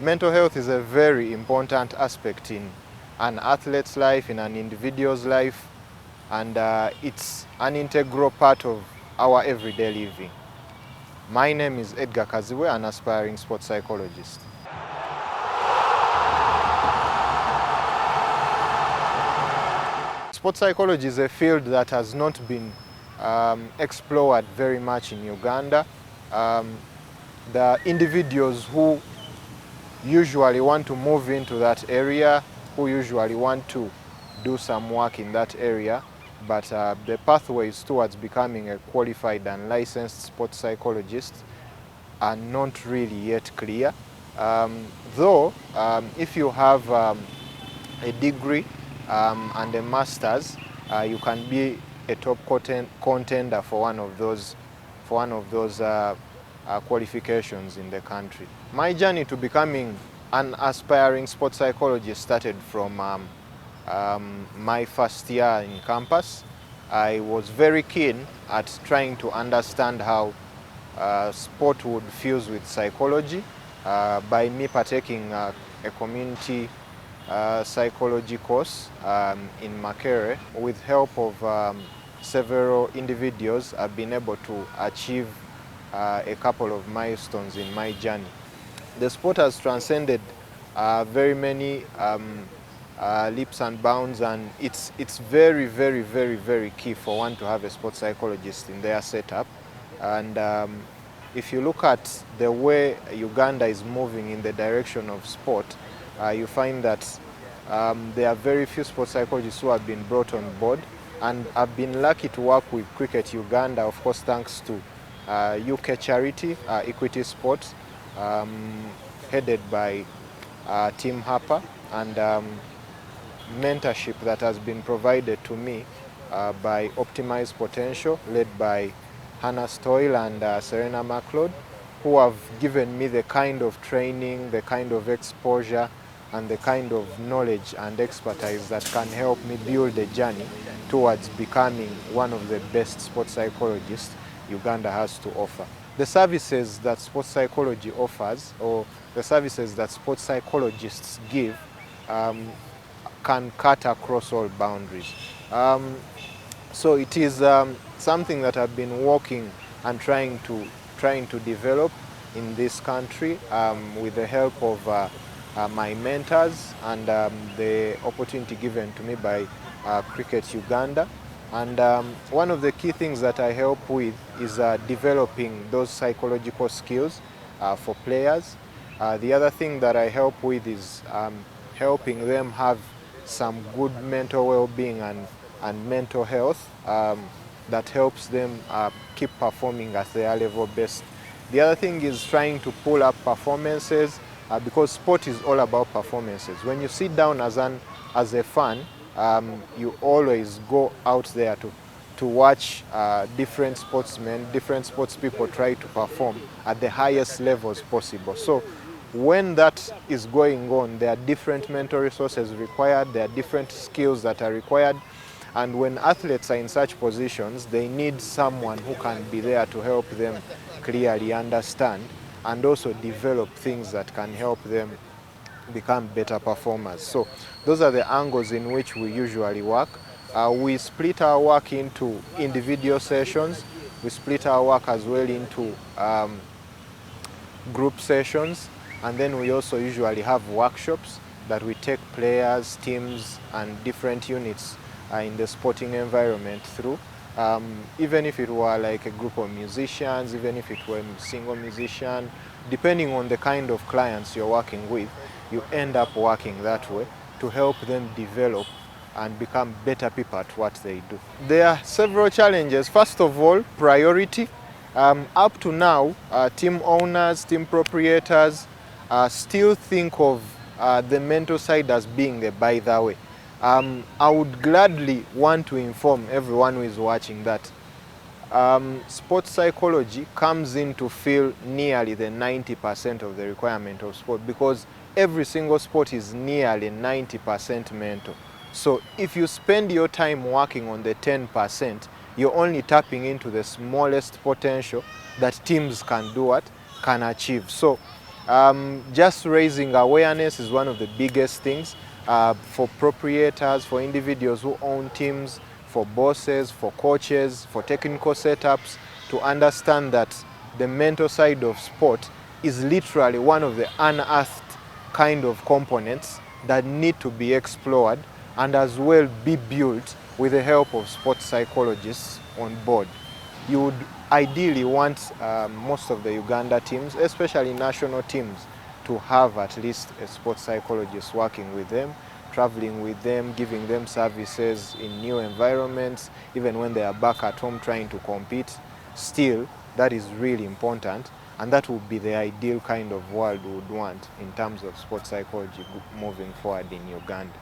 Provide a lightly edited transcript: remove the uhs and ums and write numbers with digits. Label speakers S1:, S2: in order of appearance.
S1: Mental health is a very important aspect in an athlete's life, in an individual's life, and it's an integral part of our everyday living. My name is Edgar Kazibwe, an aspiring sports psychologist. Sports psychology is a field that has not been explored very much in Uganda. The individuals who usually want to move into that area, who usually want to do some work in that area, but the pathways towards becoming a qualified and licensed sports psychologist are not really yet clear. Though, if you have a degree and a master's, you can be a top contender for one of those qualifications in the country. My journey to becoming an aspiring sports psychologist started from my first year in campus. I was very keen at trying to understand how sport would fuse with psychology by me partaking a community psychology course in Makerere. With help of several individuals, I've been able to achieve a couple of milestones in my journey. The sport has transcended very many leaps and bounds, and it's very, very, very, very key for one to have a sports psychologist in their setup. And if you look at the way Uganda is moving in the direction of sport, you find that there are very few sports psychologists who have been brought on board, and I've been lucky to work with Cricket Uganda, of course thanks to UK charity, Equity Sports, headed by Tim Harper, and mentorship that has been provided to me by Optimize Potential, led by Hannah Stoyle and Serena McLeod, who have given me the kind of training, the kind of exposure, and the kind of knowledge and expertise that can help me build a journey towards becoming one of the best sports psychologists Uganda has to offer. The services that sports psychology offers, or the services that sports psychologists give, can cut across all boundaries. So it is something that I've been working and trying to develop in this country with the help of my mentors and the opportunity given to me by Cricket Uganda. And one of the key things that I help with is developing those psychological skills for players. The other thing that I help with is helping them have some good mental well-being and mental health that helps them keep performing at their level best. The other thing is trying to pull up performances, because sport is all about performances. When you sit down as a fan, you always go out there to watch different sportsmen, different sports people try to perform at the highest levels possible. So when that is going on, there are different mental resources required, there are different skills that are required, and when athletes are in such positions, they need someone who can be there to help them clearly understand and also develop things that can help them become better performers. So those are the angles in which we usually work. We split our work into individual sessions. We split our work as well into group sessions, and then we also usually have workshops that we take players, teams, and different units in the sporting environment through. Even if it were like a group of musicians, even if it were a single musician, depending on the kind of clients you're working with, you end up working that way to help them develop and become better people at what they do. There are several challenges. First of all, priority. Up to now, team owners, team proprietors still think of the mental side as being the by the way. I would gladly want to inform everyone who is watching that sports psychology comes in to fill nearly the 90% of the requirement of sport, because every single sport is nearly 90% mental. So if you spend your time working on the 10%, you're only tapping into the smallest potential that teams can do can achieve. So Just raising awareness is one of the biggest things for proprietors, for individuals who own teams, for bosses, for coaches, for technical setups, to understand that the mental side of sport is literally one of the unearthed kind of components that need to be explored and as well be built with the help of sports psychologists on board. You would ideally want most of the Uganda teams, especially national teams, to have at least a sports psychologist working with them, traveling with them, giving them services in new environments, even when they are back at home trying to compete. Still, that is really important, and that would be the ideal kind of world we would want in terms of sports psychology moving forward in Uganda.